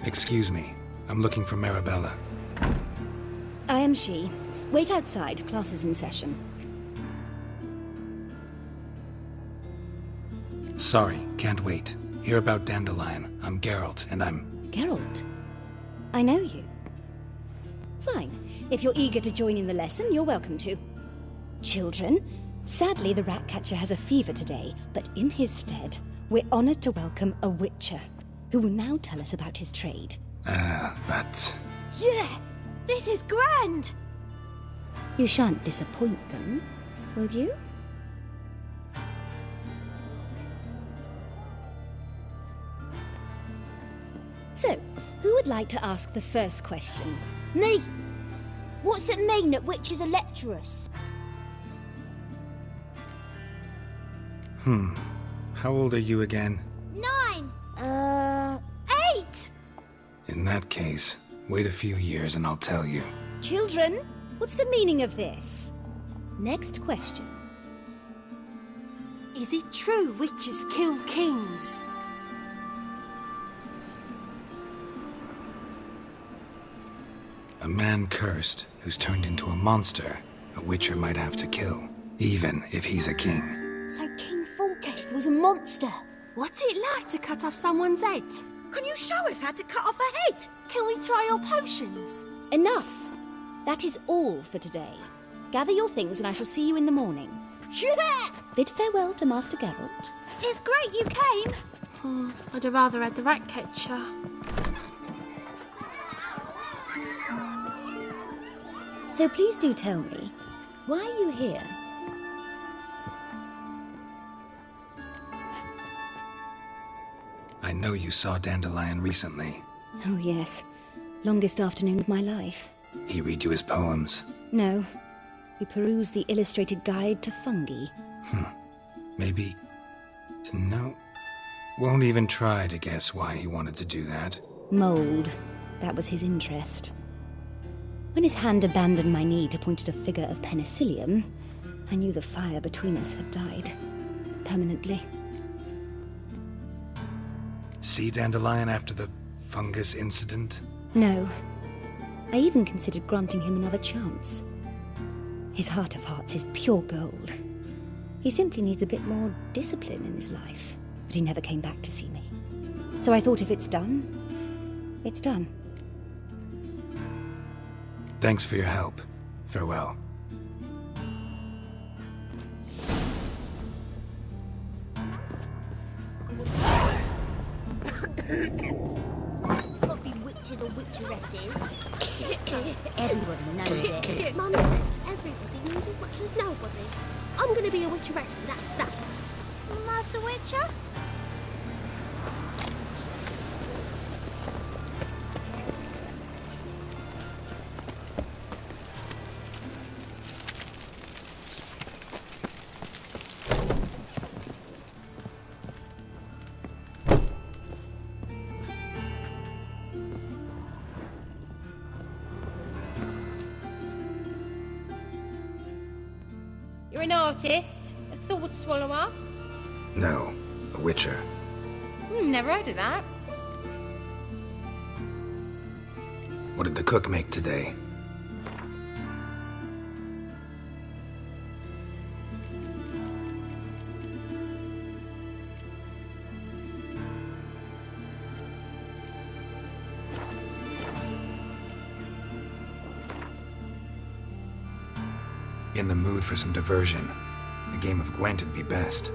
Excuse me. I'm looking for Marabella. I am she. Wait outside. Class is in session. Sorry, can't wait. Hear about Dandelion. I'm Geralt, and I'm... Geralt? I know you. Fine. If you're eager to join in the lesson, you're welcome to. Children, sadly the Ratcatcher has a fever today, but in his stead, we're honored to welcome a Witcher, who will now tell us about his trade. But... Yeah! This is grand! You shan't disappoint them, will you? So, who would like to ask the first question? Me! What's it mean that witches are lecturers? How old are you again? 9! 8! In that case, wait a few years and I'll tell you. Children, what's the meaning of this? Next question. Is it true witches kill kings? A man cursed who's turned into a monster, a Witcher might have to kill, even if he's a king. So King Foltest was a monster. What's it like to cut off someone's head? Can you show us how to cut off a head? Can we try your potions? Enough! That is all for today. Gather your things and I shall see you in the morning. Yeah! Bid farewell to Master Geralt. It's great you came. I'd have rather had the Ratcatcher. So please do tell me, why are you here? I know you saw Dandelion recently. Oh yes, longest afternoon of my life. He read you his poems. No, we perused the illustrated guide to fungi. Maybe... No. Won't even try to guess why he wanted to do that. Mold, that was his interest. When his hand abandoned my knee to point at a figure of penicillium, I knew the fire between us had died. Permanently. See Dandelion after the fungus incident? No. I even considered granting him another chance. His heart of hearts is pure gold. He simply needs a bit more discipline in his life. But he never came back to see me. So I thought if it's done, it's done. Thanks for your help. Farewell. Not be witches or witcheresses. Everybody knows it. Mum says everybody means as much as nobody. I'm gonna be a witcheress and that's that. Master Witcher? You're an artist? A sword swallower? No, a Witcher. Never heard of that. What did the cook make today? In the mood for some diversion. A game of Gwent would be best.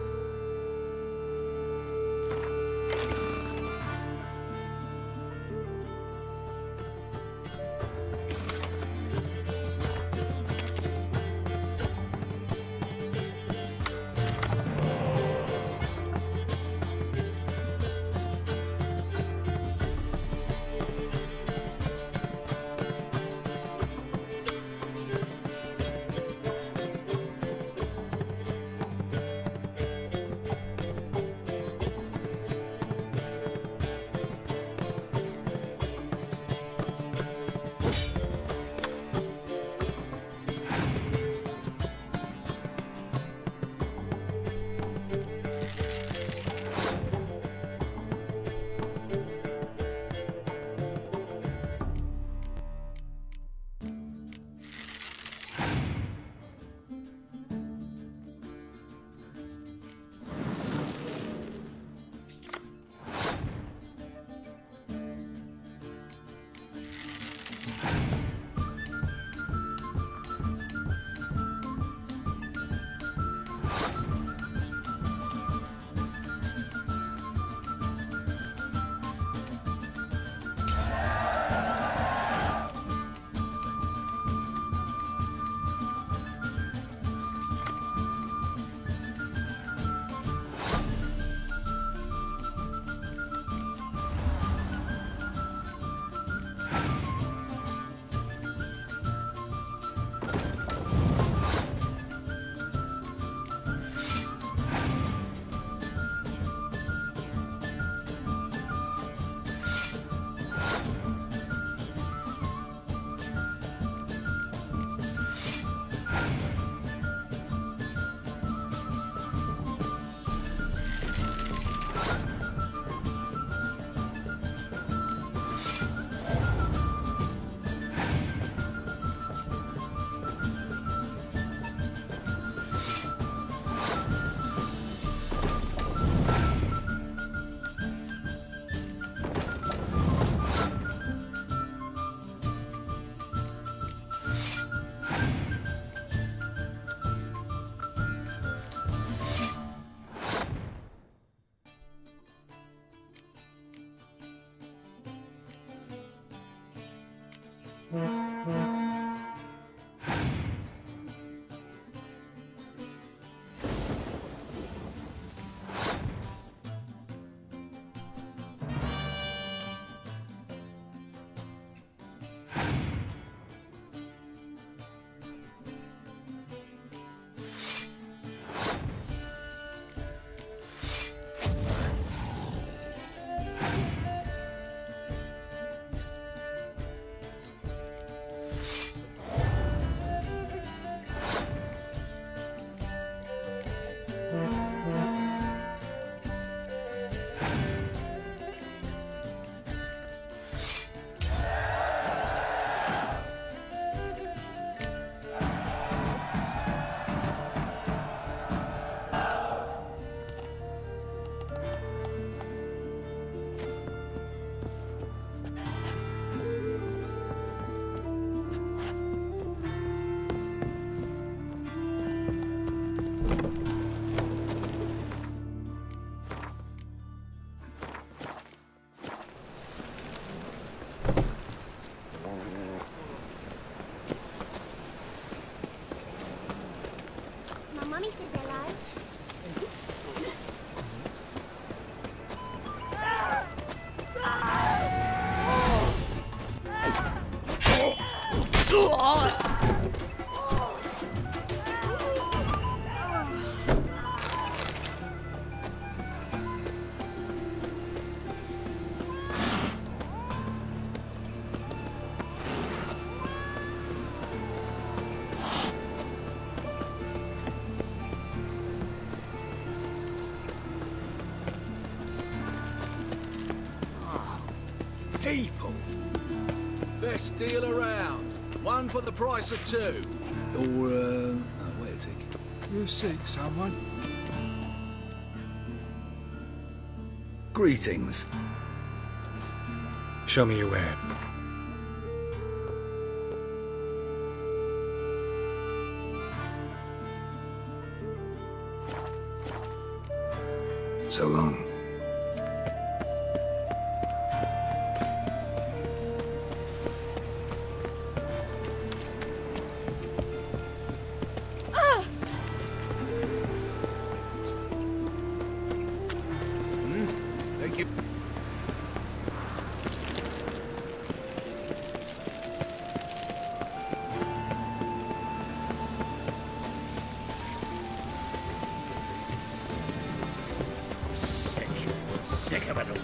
people. Best deal around. One for the price of two. Or, oh, wait a tick. You seek someone? Greetings. Show me your ware. So long. Thank you. Sick of it all.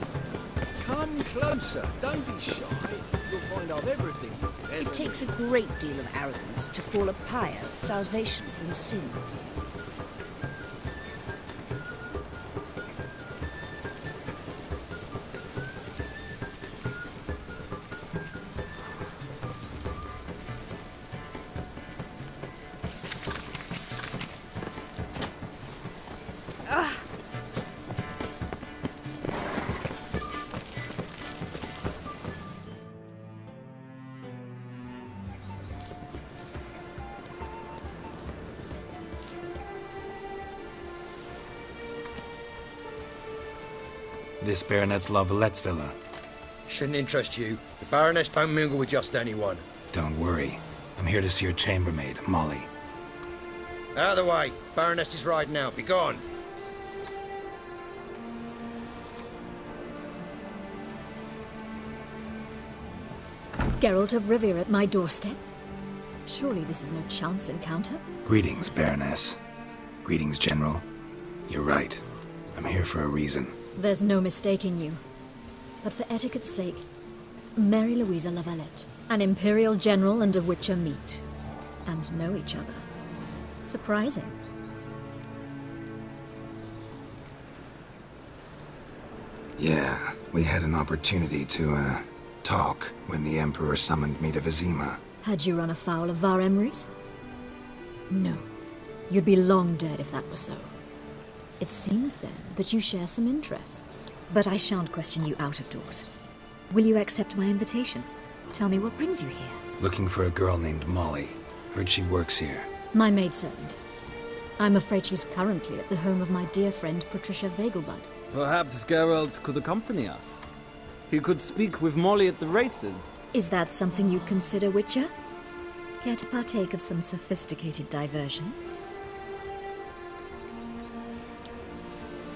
Come closer. Don't be shy. You'll find I've everything. It takes a great deal of arrogance to call a pyre salvation from sin. This Baronet's La Vallette's villa. Shouldn't interest you. The Baroness don't mingle with just anyone. Don't worry. I'm here to see your chambermaid, Molly. Out of the way. Baroness is riding out. Be gone. Geralt of Rivia at my doorstep? Surely this is no chance encounter? Greetings, Baroness. Greetings, General. You're right. I'm here for a reason. There's no mistaking you. But for etiquette's sake, Mary Louisa La Valette, an Imperial General and a Witcher meet, and know each other. Surprising. Yeah, we had an opportunity to, talk when the Emperor summoned me to Vizima. Had you run afoul of Var Emrys? No. You'd be long dead if that were so. It seems, then, that you share some interests. But I shan't question you out of doors. Will you accept my invitation? Tell me what brings you here. Looking for a girl named Molly. Heard she works here. My maidservant. I'm afraid she's currently at the home of my dear friend Patricia Vegelbud. Perhaps Geralt could accompany us. He could speak with Molly at the races. Is that something you'd consider, Witcher? Care to partake of some sophisticated diversion?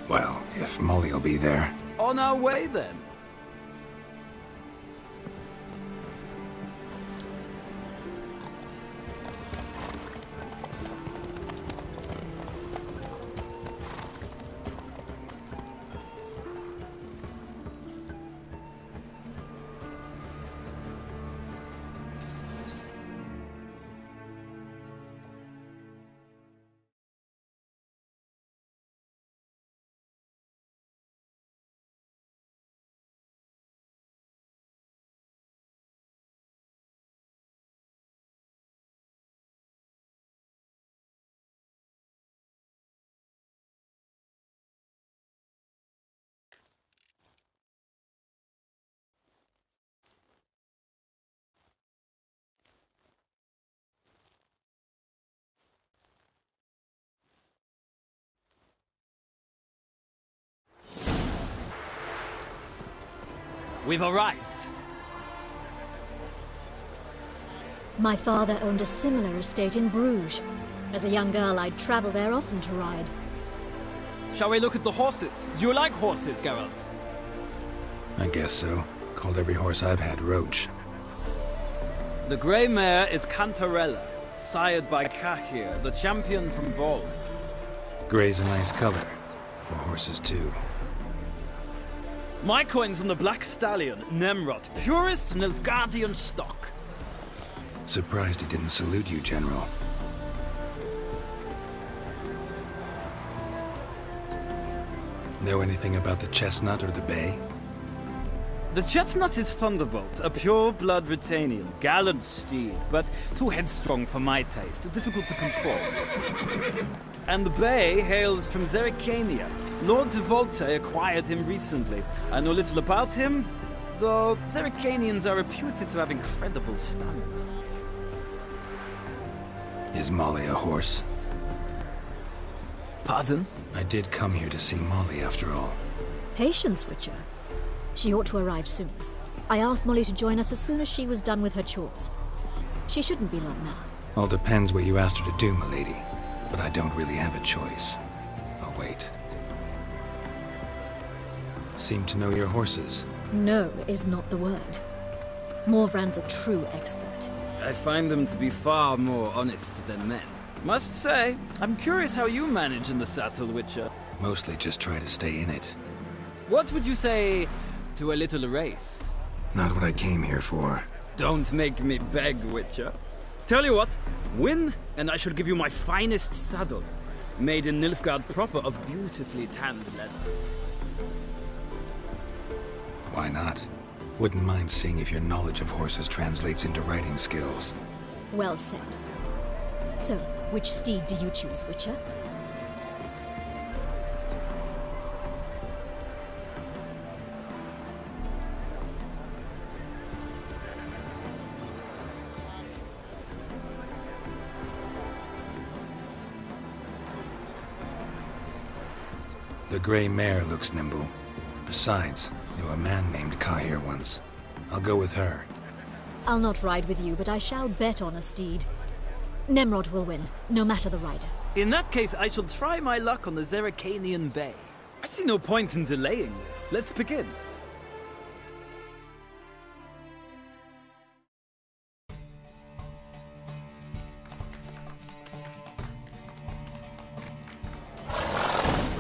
Well, if Molly'll be there. On our way, then. We've arrived. My father owned a similar estate in Bruges. As a young girl, I'd travel there often to ride. Shall we look at the horses? Do you like horses, Geralt? I guess so. Called every horse I've had Roach. The grey mare is Cantarella, sired by Cahir, the champion from Vol. Grey's a nice color. For horses, too. My coin's on the Black Stallion, Nemrod, purest Nilfgaardian stock. Surprised he didn't salute you, General. Know anything about the Chestnut or the Bay? The Chestnut is Thunderbolt, a pure-blood Britannian, gallant steed, but too headstrong for my taste, difficult to control. And the Bay hails from Zerrikania. Lord de Volte acquired him recently. I know little about him, though Zerrikanians are reputed to have incredible stamina. Is Molly a horse? Pardon? I did come here to see Molly, after all. Patience, Witcher. She ought to arrive soon. I asked Molly to join us as soon as she was done with her chores. She shouldn't be long now. All depends what you asked her to do, milady. But I don't really have a choice. I'll wait. Seem to know your horses. No is not the word. Morvran's a true expert. I find them to be far more honest than men. Must say, I'm curious how you manage in the saddle, Witcher. Mostly just try to stay in it. What would you say to a little race? Not what I came here for. Don't make me beg, Witcher. Tell you what, win, and I shall give you my finest saddle. Made in Nilfgaard proper of beautifully tanned leather. Why not? Wouldn't mind seeing if your knowledge of horses translates into riding skills. Well said. So, which steed do you choose, Witcher? The Grey Mare looks nimble. Besides, knew a man named Kahir once. I'll go with her. I'll not ride with you, but I shall bet on a steed. Nemrod will win, no matter the rider. In that case, I shall try my luck on the Zerrikanian Bay. I see no point in delaying this. Let's begin.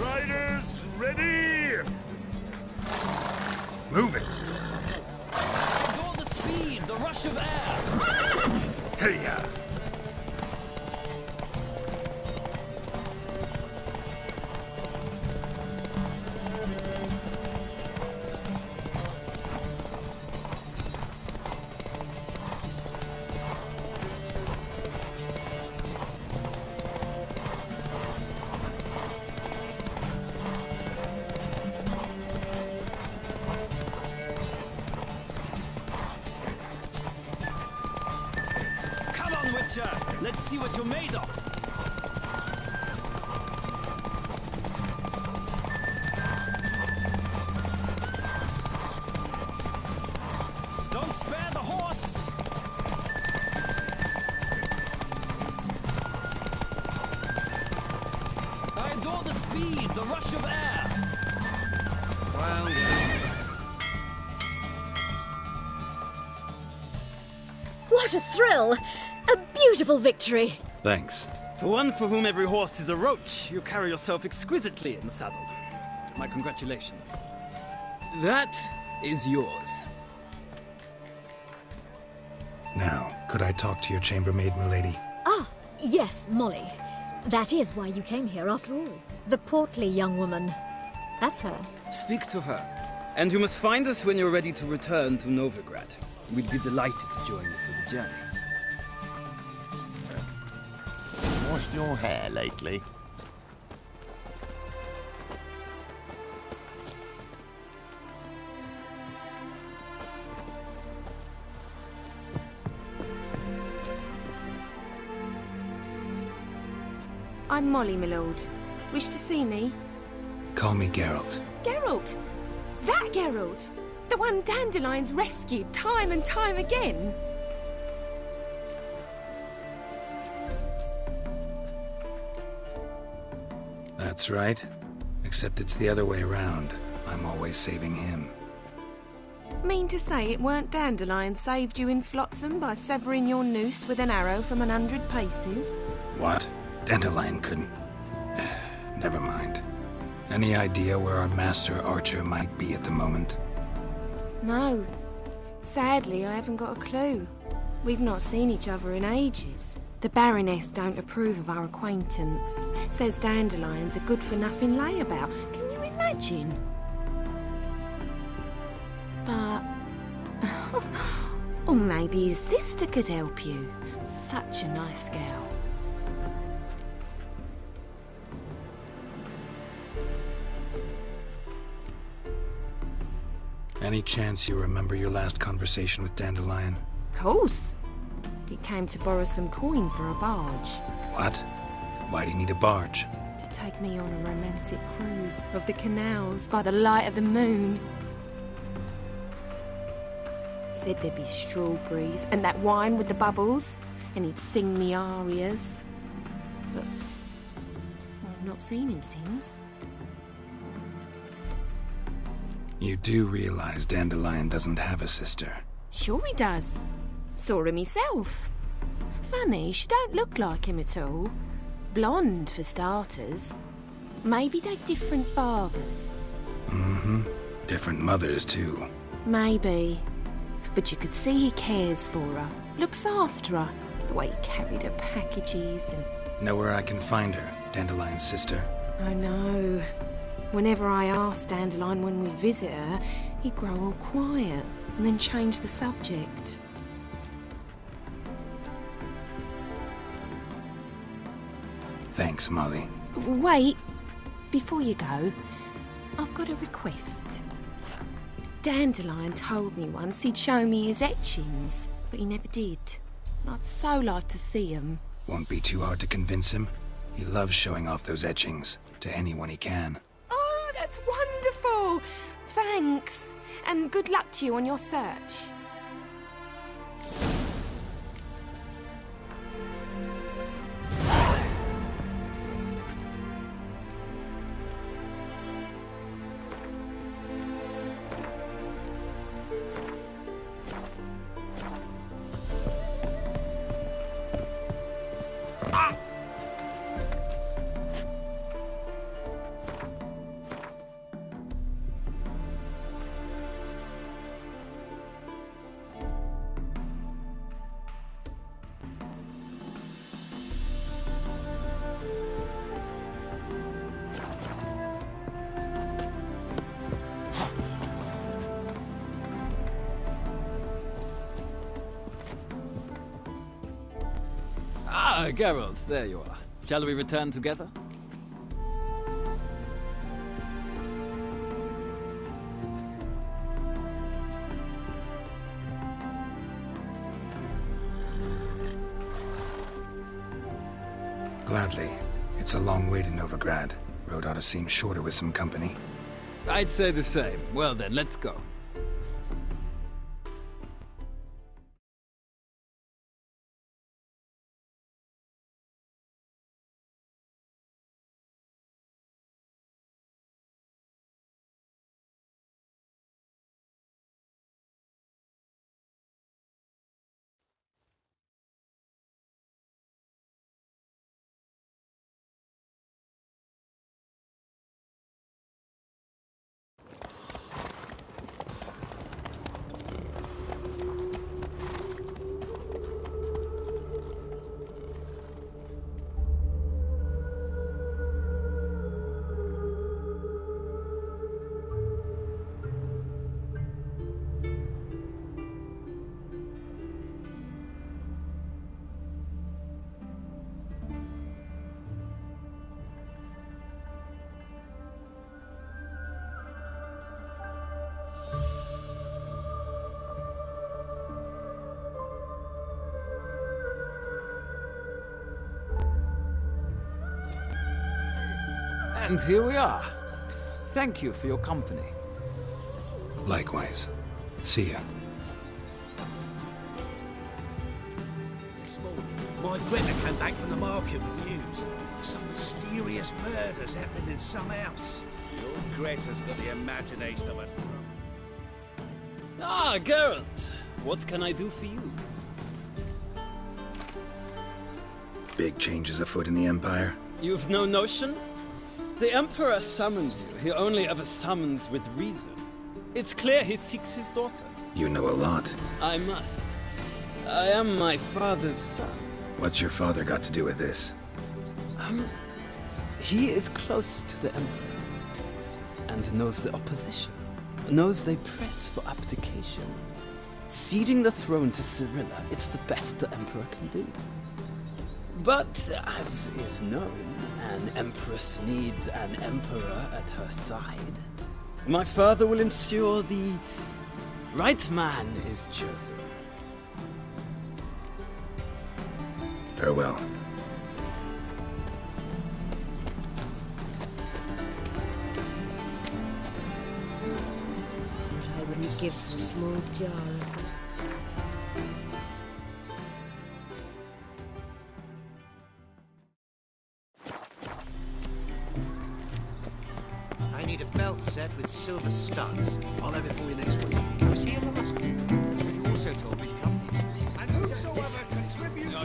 Riders, ready! Move it! Adore the speed, the rush of air! Hey-ya! Let's see what you're made of. Don't spare the horse. I adore the speed, the rush of air. Well, What a thrill! A beautiful victory! Thanks. For one for whom every horse is a roach, you carry yourself exquisitely in the saddle. My congratulations. That is yours. Now, could I talk to your chambermaid, milady? Ah, yes, Molly. That is why you came here after all. The portly young woman. That's her. Speak to her. And you must find us when you're ready to return to Novigrad. We'd be delighted to join you for the journey. Washed your hair lately? I'm Molly, my lord. Wish to see me? Call me Geralt. Geralt! That Geralt! The one Dandelion's rescued time and time again! That's right. Except it's the other way around. I'm always saving him. Mean to say it weren't Dandelion saved you in Flotsam by severing your noose with an arrow from 100 paces? What? Dandelion couldn't... Never mind. Any idea where our master archer might be at the moment? No. Sadly, I haven't got a clue. We've not seen each other in ages. The Baroness don't approve of our acquaintance. Says Dandelion's a good-for-nothing layabout. Can you imagine? But Or maybe his sister could help you. Such a nice girl. Any chance you remember your last conversation with Dandelion? Course. He came to borrow some coin for a barge. What? Why do you need a barge? To take me on a romantic cruise of the canals by the light of the moon. Said there'd be strawberries and that wine with the bubbles, and he'd sing me arias. But I've not seen him since. You do realize Dandelion doesn't have a sister? Sure he does. Saw him himself. Funny, she don't look like him at all. Blonde, for starters. Maybe they've different fathers. Mm-hmm. Different mothers, too. Maybe. But you could see he cares for her. Looks after her. The way he carried her packages and... Know where I can find her, Dandelion's sister? I know. Whenever I asked Dandelion when we'd visit her, he'd grow all quiet and then change the subject. Thanks, Molly. Wait. Before you go, I've got a request. Dandelion told me once he'd show me his etchings, but he never did. And I'd so like to see them. Won't be too hard to convince him. He loves showing off those etchings to anyone he can. Oh, that's wonderful! Thanks. And good luck to you on your search. Ah, Geralt, there you are. Shall we return together? Gladly. It's a long way to Novigrad. Road ought to seem shorter with some company. I'd say the same. Well then, let's go. And here we are. Thank you for your company. Likewise. See ya. This morning, my Greta came back from the market with news. Some mysterious murders happening in some house. Your Greta's got the imagination of a... Ah, Geralt. What can I do for you? Big changes afoot in the Empire. You've no notion? The Emperor summoned you. He only ever summons with reason. It's clear he seeks his daughter. You know a lot. I must. I am my father's son. What's your father got to do with this? He is close to the Emperor. And knows the opposition. Knows they press for abdication. Ceding the throne to Cirilla, it's the best the Emperor can do. But, as is known, an Empress needs an Emperor at her side. My father will ensure the right man is chosen. Farewell. I wouldn't give for a small jar. I need a belt set with silver studs. I'll have it for you next week. I was here last week. You also told me to come next week. And whosoever contributes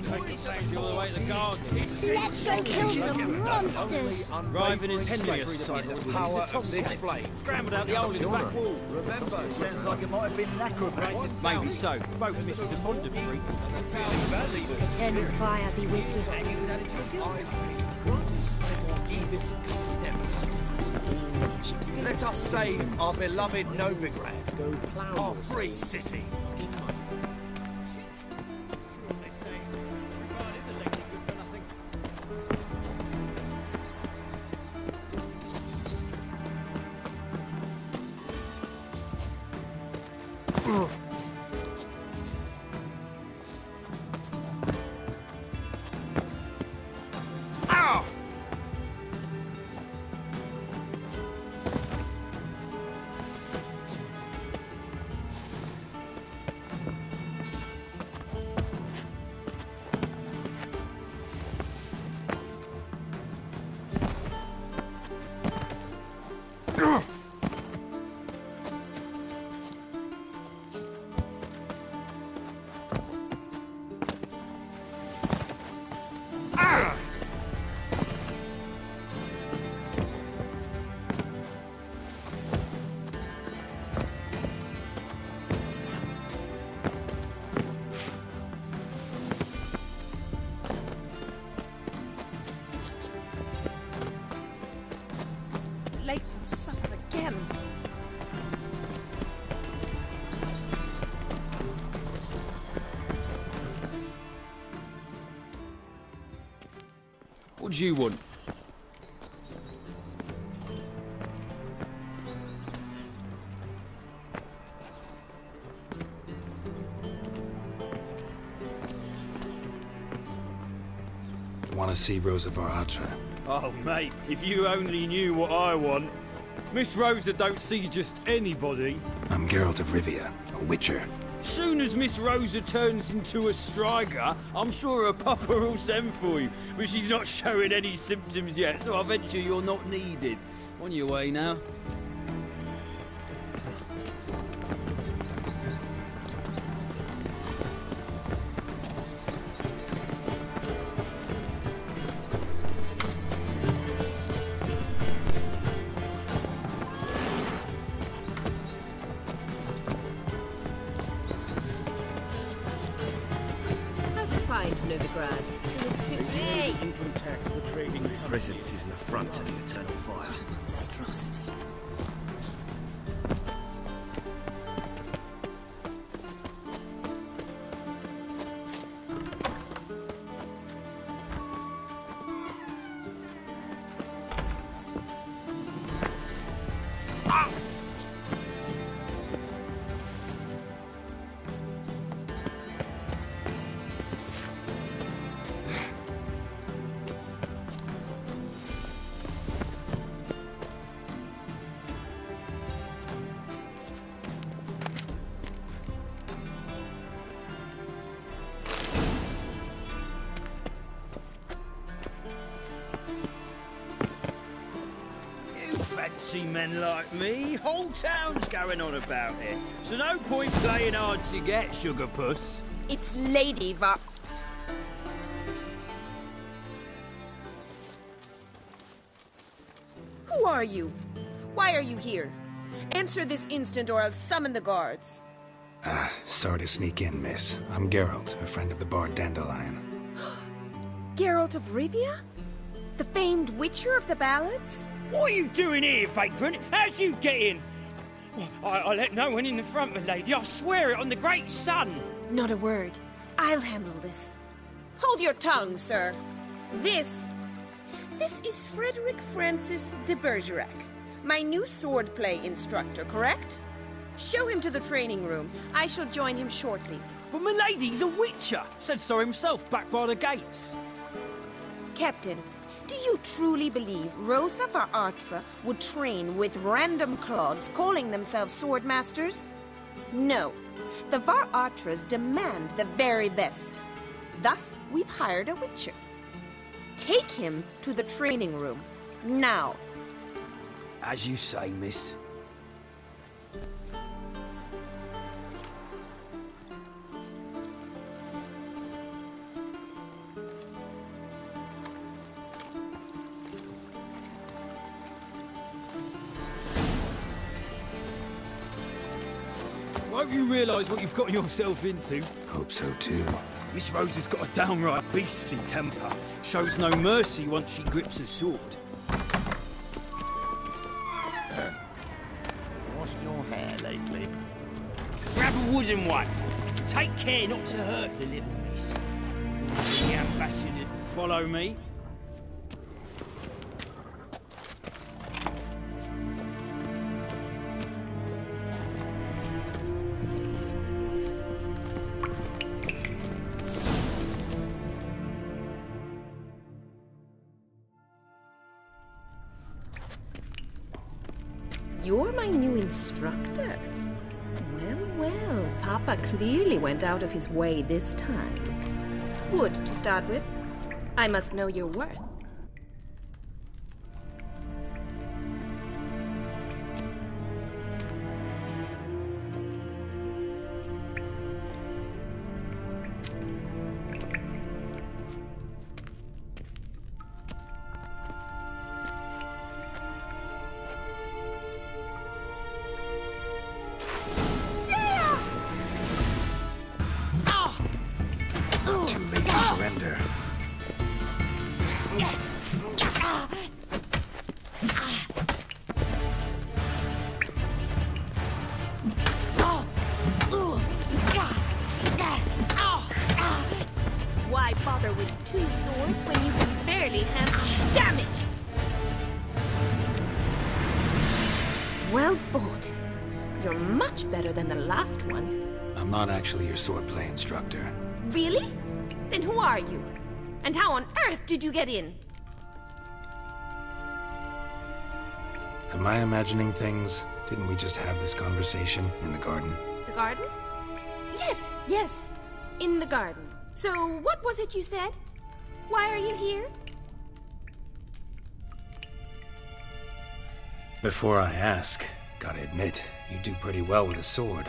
all the way to the garden. Let's go kill some monsters. Riven is Henry's son. the power of this flame. Scrambled out the hole in the back wall. Remember, it sounds like it might have been an acrobat. Maybe so. Both misses are fond of freaks. Eternal fire be with Let us save our beloved Novigrad, our free city. Late for supper again. What do you want? Want to see Rosa var Atra? Oh, mate, if you only knew what I want. Miss Rosa don't see just anybody. I'm Geralt of Rivia, a witcher. Soon as Miss Rosa turns into a striker, I'm sure her papa will send for you. But she's not showing any symptoms yet, so I venture you're not needed. On your way now. Novigrad. Income tax for trading presence is an affront to the eternal fire. What a monstrosity. Fancy men like me, whole town's going on about it. So no point playing hard to get, sugar puss. It's Lady Va... Who are you? Why are you here? Answer this instant or I'll summon the guards. Sorry to sneak in, miss. I'm Geralt, a friend of the bard Dandelion. Geralt of Rivia? The famed witcher of the ballads? What are you doing here, vagrant? How'd you get in? I let no one in the front, my lady. I swear it on the great sun. Not a word. I'll handle this. Hold your tongue, sir. This is Frederick Francis de Bergerac, my new swordplay instructor, correct? Show him to the training room. I shall join him shortly. But my lady's a witcher. Said so himself back by the gates. Captain, do you truly believe Rosa var Artra would train with random clods calling themselves sword masters? No. The var Artras demand the very best. Thus, we've hired a witcher. Take him to the training room, now. As you say, miss. I hope you realise what you've got yourself into. Hope so too. Miss Rose has got a downright beastly temper. Shows no mercy once she grips a sword. Washed your hair lately? Grab a wooden one. Take care not to hurt the little miss. The ambassador, follow me. You're my new instructor? Well, Papa clearly went out of his way this time. Wood, to start with. I must know your worth. Surrender. Why bother with two swords when you can barely handle... Damn it! Well fought. You're much better than the last one. I'm not actually your swordplay instructor. Really? Then who are you? And how on earth did you get in? Am I imagining things? Didn't we just have this conversation in the garden? The garden? Yes. In the garden. So, what was it you said? Why are you here? Before I ask, gotta admit, you do pretty well with a sword.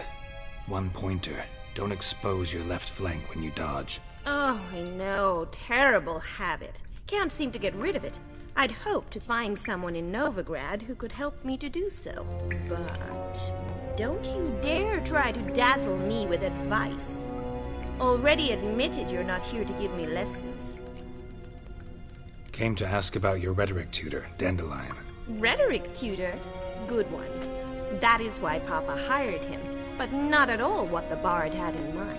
One pointer. Don't expose your left flank when you dodge. Oh, I know. Terrible habit. Can't seem to get rid of it. I'd hoped to find someone in Novigrad who could help me to do so. But don't you dare try to dazzle me with advice. Already admitted you're not here to give me lessons. Came to ask about your rhetoric tutor, Dandelion. Rhetoric tutor? Good one. That is why Papa hired him, but not at all what the bard had in mind.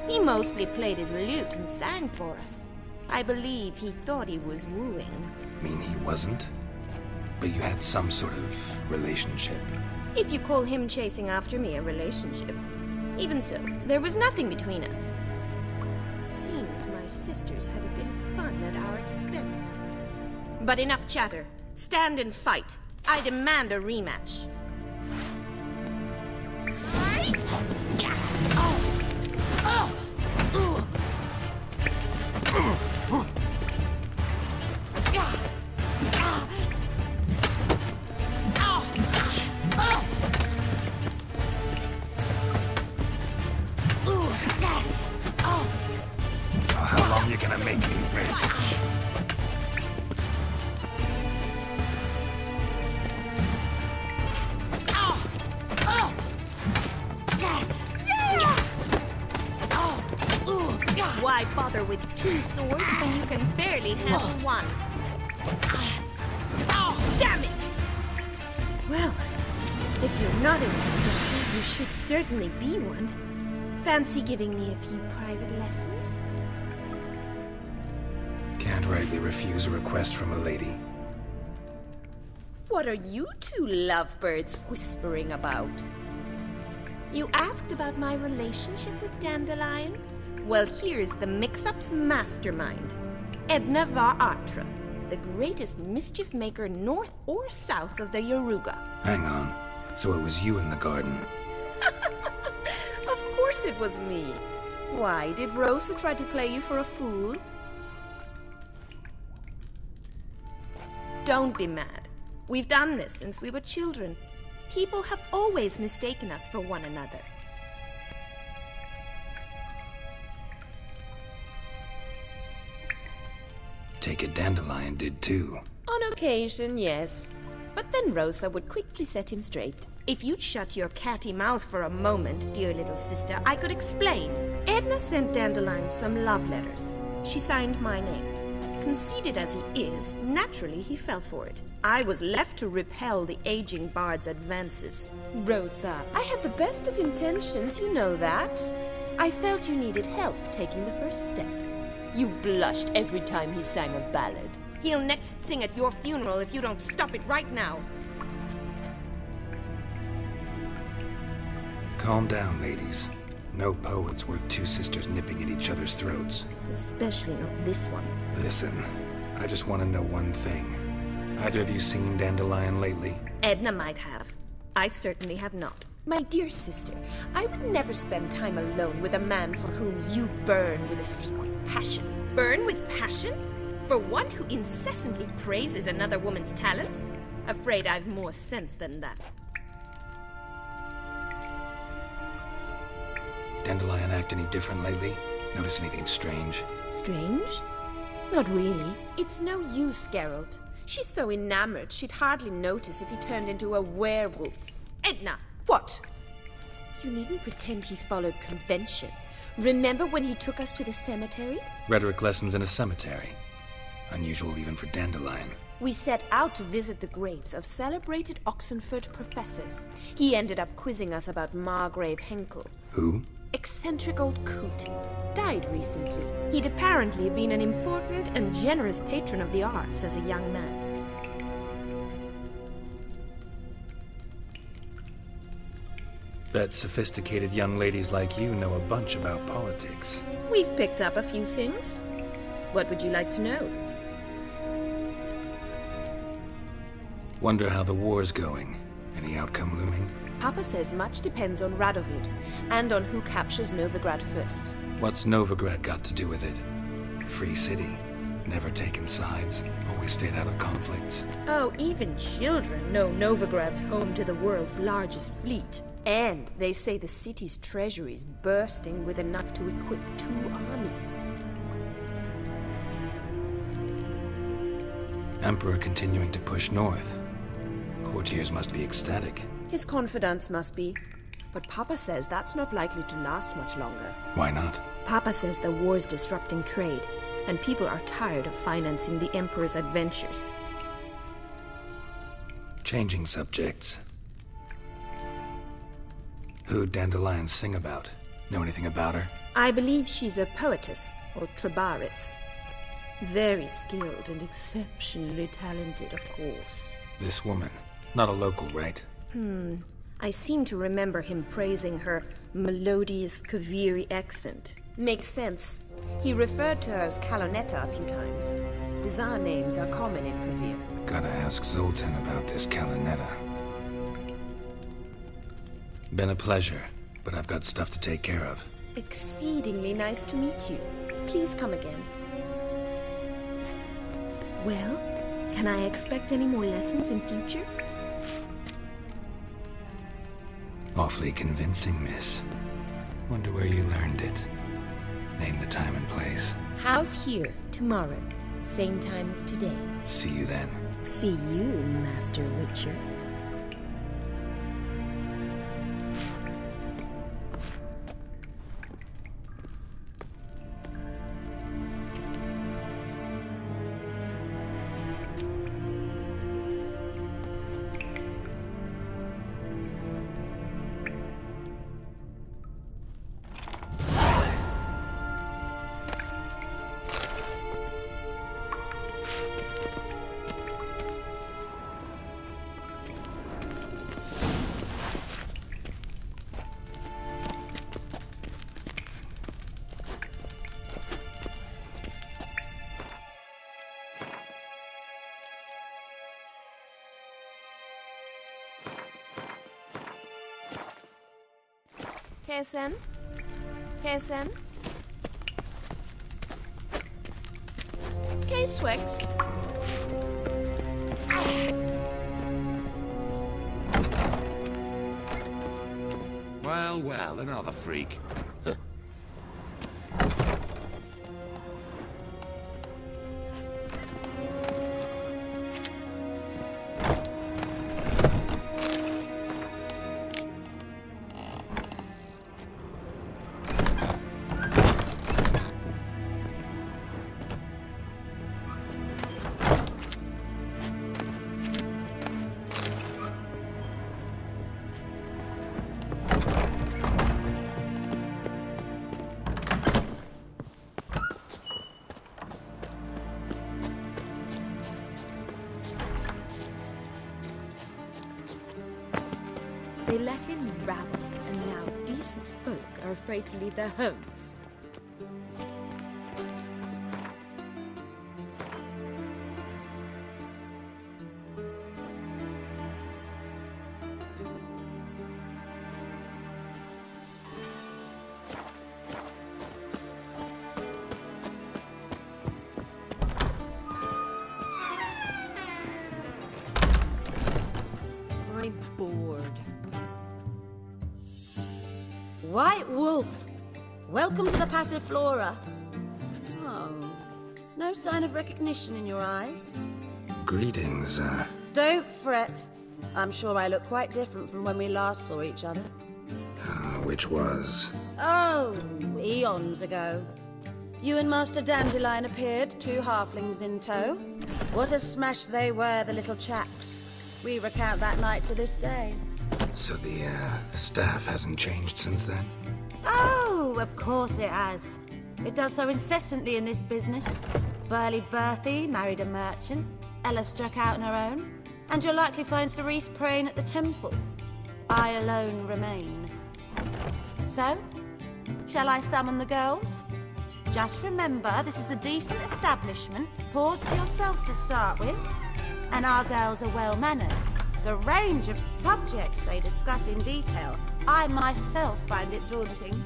He mostly played his lute and sang for us. I believe he thought he was wooing. Mean he wasn't? But you had some sort of relationship. If you call him chasing after me a relationship. Even so, there was nothing between us. Seems my sisters had a bit of fun at our expense. But enough chatter. Stand and fight. I demand a rematch. How long you gonna make me wait? Why bother with two swords when you can barely handle one? Oh, damn it! Well, If you're not an instructor, you should certainly be one. Fancy giving me a few private lessons? Can't rightly refuse a request from a lady. What are you two lovebirds whispering about? You asked about my relationship with Dandelion? Well, here's the mix-up's mastermind. Edna var Atra, the greatest mischief maker north or south of the Yaruga. Hang on. So it was you in the garden? Of course it was me. Why, did Rosa try to play you for a fool? Don't be mad. We've done this since we were children. People have always mistaken us for one another. Take it Dandelion did too. On occasion, yes. But then Rosa would quickly set him straight. If you'd shut your catty mouth for a moment, dear little sister, I could explain. Edna sent Dandelion some love letters. She signed my name. Conceited as he is, naturally he fell for it. I was left to repel the aging bard's advances. Rosa, I had the best of intentions, you know that. I felt you needed help taking the first step. You blushed every time he sang a ballad. He'll next sing at your funeral if you don't stop it right now. Calm down, ladies. No poet's worth two sisters nipping at each other's throats. Especially not this one. Listen, I just want to know one thing. Either of you seen Dandelion lately? Edna might have. I certainly have not. My dear sister, I would never spend time alone with a man for whom you burn with a secret passion. Burn with passion? For one who incessantly praises another woman's talents? Afraid I've more sense than that. Dandelion act any different lately? Notice anything strange? Strange? Not really. It's no use, Geralt. She's so enamored she'd hardly notice if he turned into a werewolf. Edna! What? You needn't pretend he followed convention. Remember when he took us to the cemetery? Rhetoric lessons in a cemetery. Unusual even for Dandelion. We set out to visit the graves of celebrated Oxenford professors. He ended up quizzing us about Margrave Henkel. Who? Eccentric old coot. Died recently. He'd apparently been an important and generous patron of the arts as a young man. Bet sophisticated young ladies like you know a bunch about politics. We've picked up a few things. What would you like to know? Wonder how the war's going. Any outcome looming? Papa says much depends on Radovid, and on who captures Novigrad first. What's Novigrad got to do with it? Free city. Never taken sides. Always stayed out of conflicts. Oh, even children know Novigrad's home to the world's largest fleet. And they say the city's treasury's bursting with enough to equip 2 armies. Emperor continuing to push north. Courtiers must be ecstatic. His confidants must be. But Papa says that's not likely to last much longer. Why not? Papa says the war's disrupting trade, and people are tired of financing the Emperor's adventures. Changing subjects. Who'd Dandelion sing about? Know anything about her? I believe she's a poetess, or Trebaritz. Very skilled and exceptionally talented, of course. This woman. Not a local, right? I seem to remember him praising her melodious Kaviri accent. Makes sense. He referred to her as Calonetta a few times. Bizarre names are common in Kavir. Gotta ask Zoltan about this Calonetta. Been a pleasure, but I've got stuff to take care of. Exceedingly nice to meet you. Please come again. Well, can I expect any more lessons in future? Awfully convincing, miss. Wonder where you learned it. Name the time and place. House here, tomorrow. Same time as today. See you then. See you, Master Witcher. Kessen? Kessen? K-Swex? Well, well, another freak. They let in rabble, and now decent folk are afraid to leave their homes. I'm bored. White Wolf, welcome to the Passiflora. Oh, no sign of recognition in your eyes. Greetings, Don't fret. I'm sure I look quite different from when we last saw each other. which was... Oh, eons ago. You and Master Dandelion appeared, 2 halflings in tow. What a smash they were, the little chaps. We recount that night to this day. So the, staff hasn't changed since then? Oh, of course it has. It does so incessantly in this business. Burly Berthie married a merchant. Ella struck out on her own. And you'll likely find Cerise praying at the temple. I alone remain. So, shall I summon the girls? Just remember, this is a decent establishment. Pause to yourself to start with. And our girls are well-mannered. The range of subjects they discuss in detail, I myself find it daunting.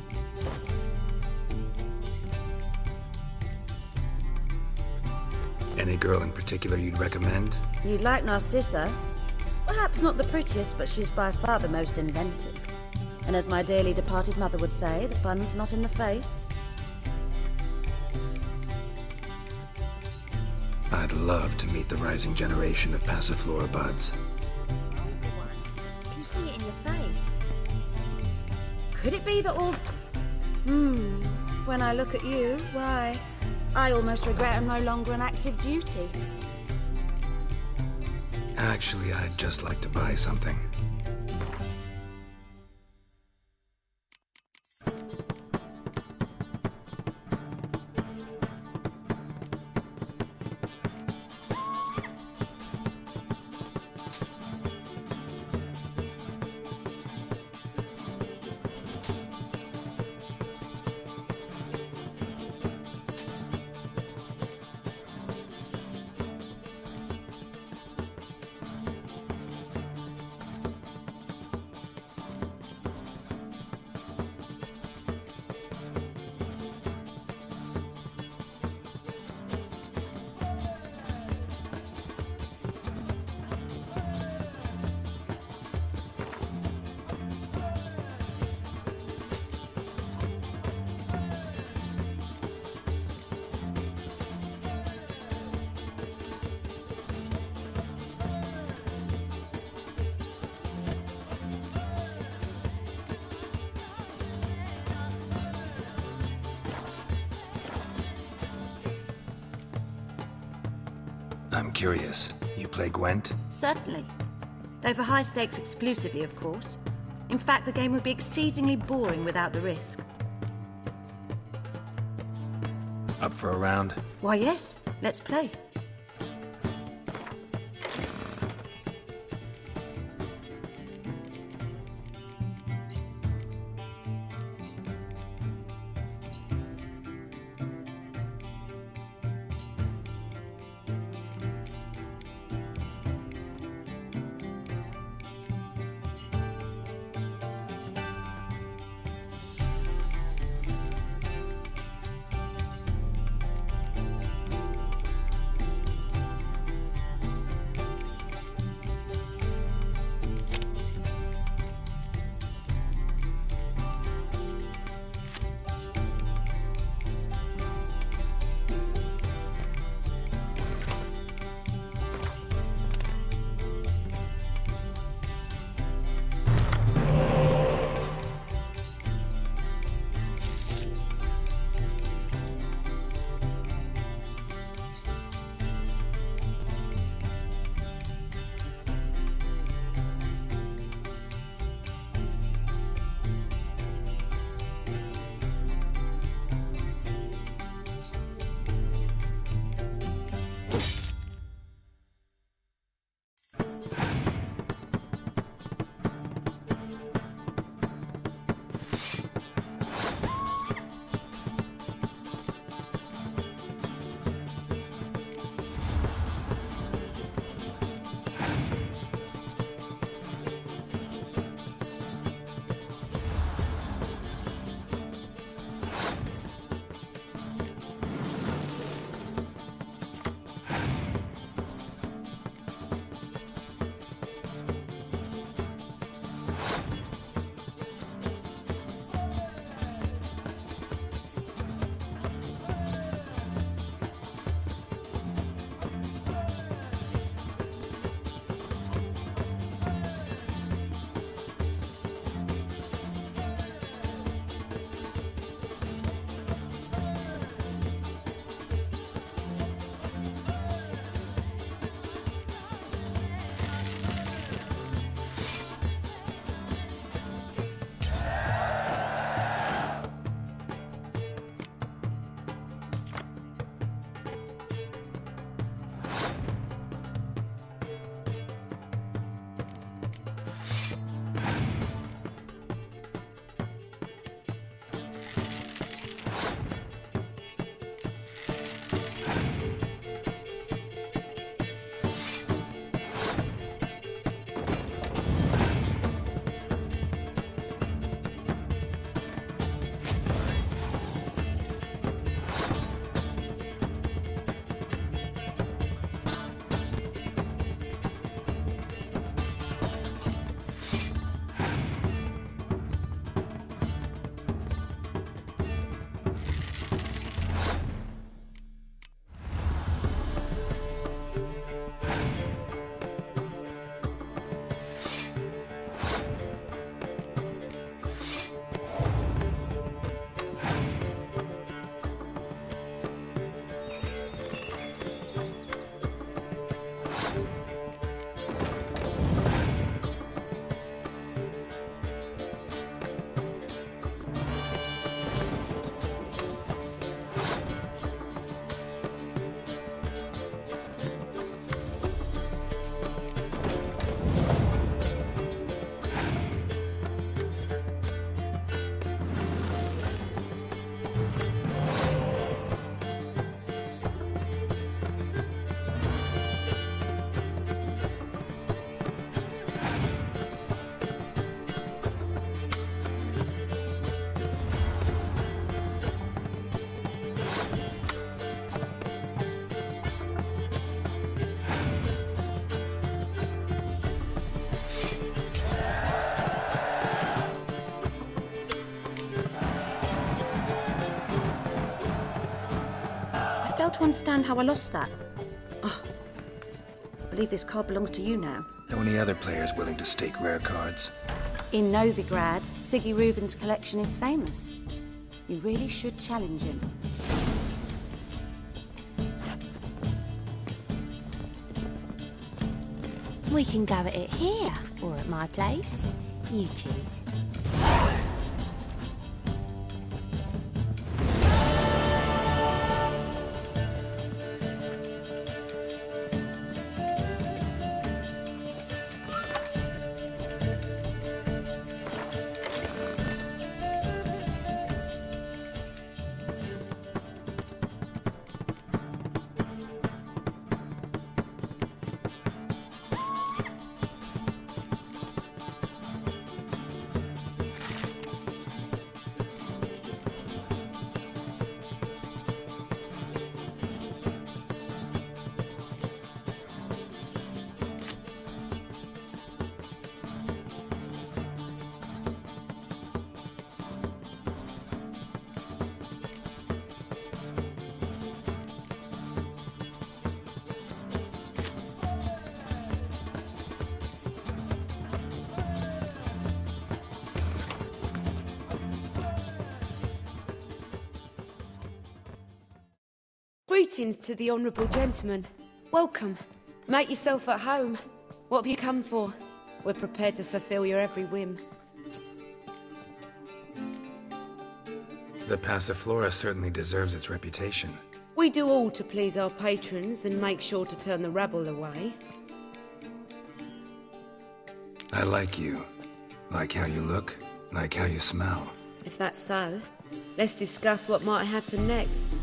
Any girl in particular you'd recommend? You'd like Narcissa. Perhaps not the prettiest, but she's by far the most inventive. And as my dearly departed mother would say, the fun's not in the face. I'd love to meet the rising generation of Passiflora buds. I can see it in your face. Could it be that all... when I look at you, why, I almost regret I'm no longer on active duty. Actually, I'd just like to buy something. I'm curious. You play Gwent? Certainly. Though for high stakes exclusively, of course. In fact, the game would be exceedingly boring without the risk. Up for a round? Why, yes. Let's play. fail to understand how I lost that. Oh, I believe this card belongs to you now. Know any other players willing to stake rare cards? In Novigrad, Siggy Reuven's collection is famous. You really should challenge him. We can go at it here, or at my place. You choose. Greetings to the honourable gentleman. Welcome. Make yourself at home. What have you come for? We're prepared to fulfill your every whim. The Passiflora certainly deserves its reputation. We do all to please our patrons and make sure to turn the rabble away. I like you. Like how you look, like how you smell. If that's so, let's discuss what might happen next.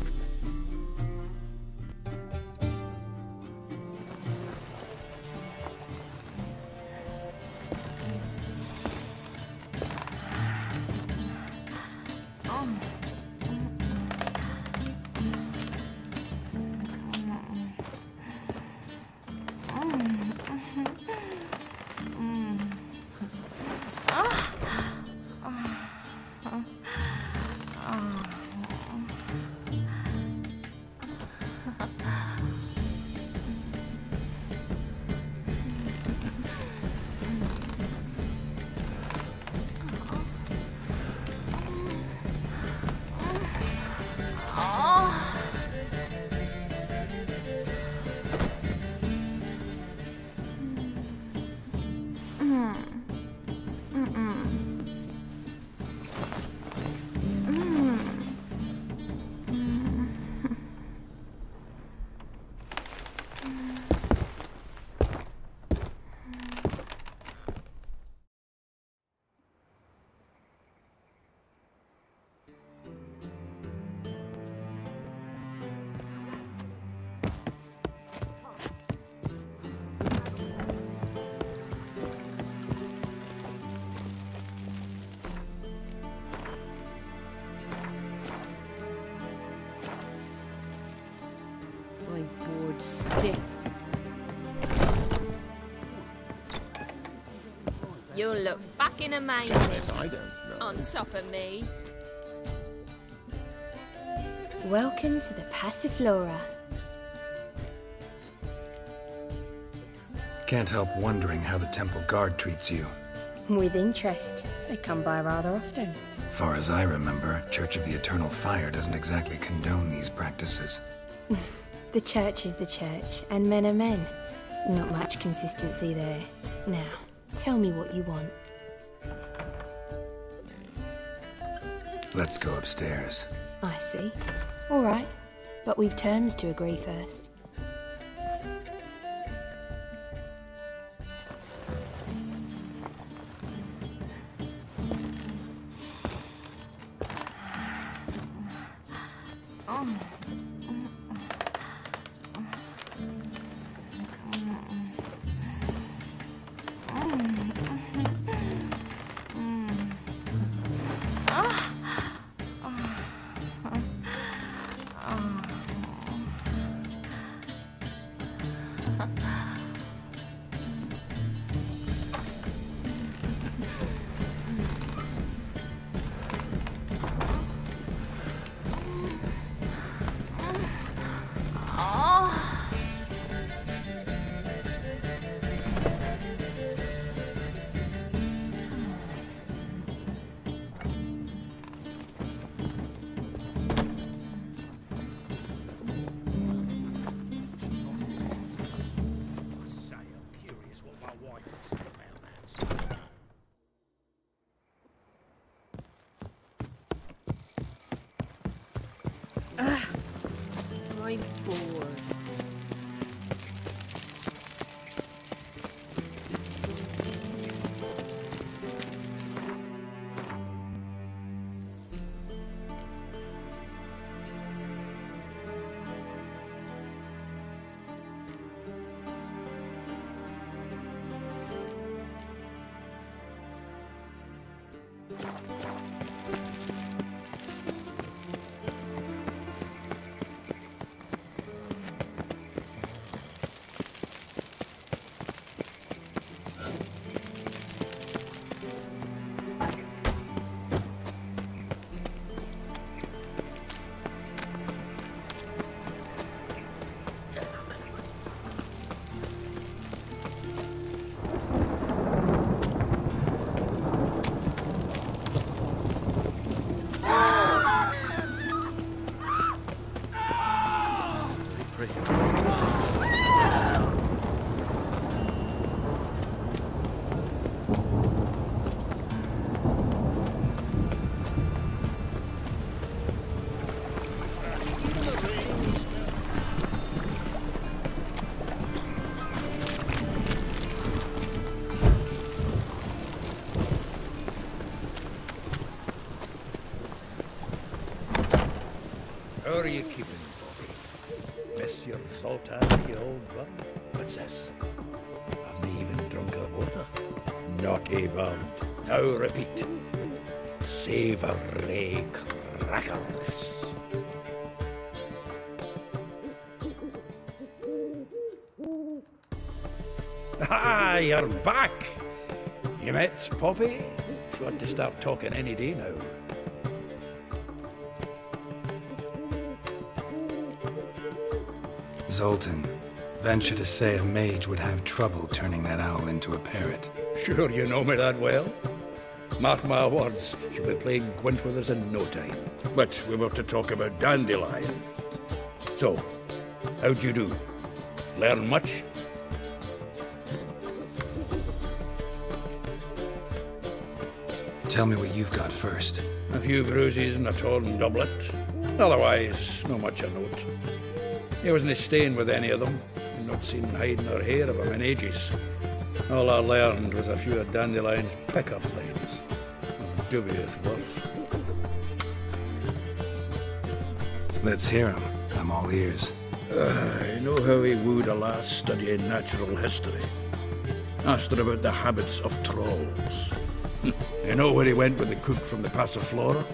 Stiff. You'll look fucking amazing. Damn it, I don't know. On top of me. Welcome to the Passiflora. Can't help wondering how the Temple Guard treats you. With interest. They come by rather often. Far as I remember, Church of the Eternal Fire doesn't exactly condone these practices. The church is the church, and men are men. Not much consistency there. Now, tell me what you want. Let's go upstairs. I see. All right, but we've terms to agree first. I'm bored. How are you keeping, Bobby? Miss your Zoltan, you old buck? What's this? Haven't even drunk her water? Naughty bird. Now repeat. Savoury crackers. Ah, you're back! You met Poppy? She ought to start talking any day now. Zoltan, venture to say a mage would have trouble turning that owl into a parrot. Sure you know me that well? Mark my words, she'll be playing Gwent with us in no time. But we were to talk about Dandelion. So, how'd you do? Learn much? Tell me what you've got first. A few bruises and a torn doublet. Otherwise, not much of note. He wasn't staying with any of them. I've not seen hide nor hair of him in ages. All I learned was a few of Dandelion's pick-up lines. Of dubious worth. Let's hear him. I'm all ears. I know how he wooed a lass studying natural history. Asked her about the habits of trolls. You know where he went with the cook from the Passiflora?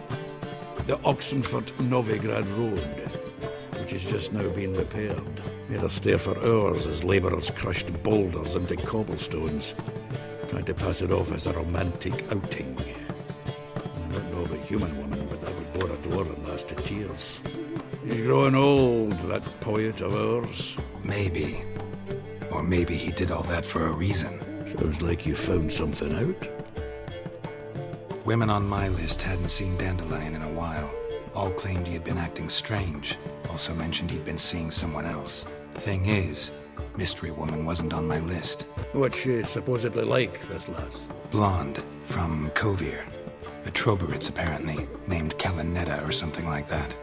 The Oxenfurt-Novigrad Road, which has just now been repaired. Made her stare for hours as labourers crushed boulders into cobblestones, trying to pass it off as a romantic outing. I don't know about human women, but that would bore a dwarven lass to tears. He's growing old, that poet of ours. Maybe. Or maybe he did all that for a reason. Sounds like you found something out. Women on my list hadn't seen Dandelion in a while. All claimed he had been acting strange. Also mentioned he'd been seeing someone else. Thing is, Mystery Woman wasn't on my list. What's she supposedly like, this lass? Blonde, from Kovir. A Troberitz, apparently, named Kalinetta or something like that.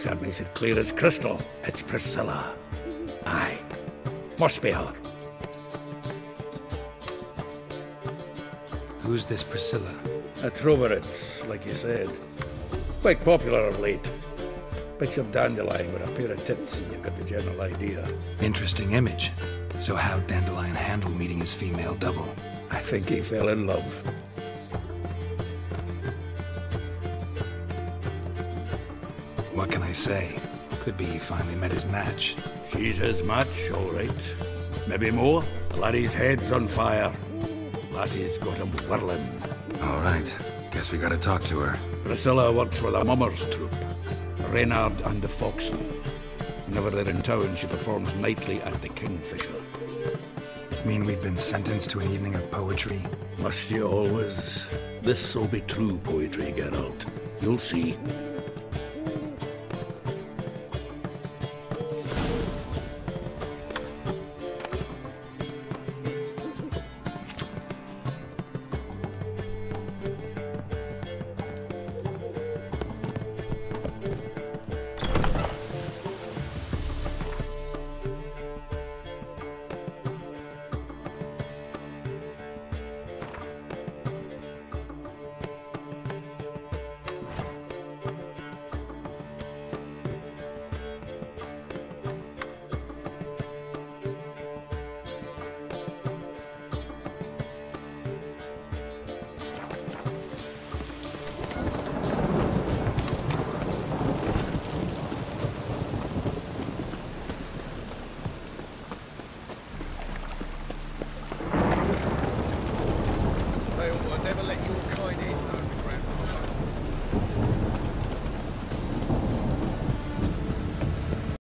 That makes it clear as crystal. It's Priscilla. Aye. Must be her. Who's this Priscilla? A Troberitz, like you said. Quite popular of late. Picture Dandelion with a pair of tits and you've got the general idea. Interesting image. So how'd Dandelion handle meeting his female double? I think he fell in love. What can I say? Could be he finally met his match. She's his match, all right. Maybe more. The laddie's head's on fire. Lassie's got him whirling. All right. Guess we gotta talk to her. Priscilla works for the Mummers troupe. Reynard and the Foxen. Whenever they're in town, she performs nightly at the Kingfisher. Mean we've been sentenced to an evening of poetry? Must you always? This'll be true poetry, Geralt. You'll see.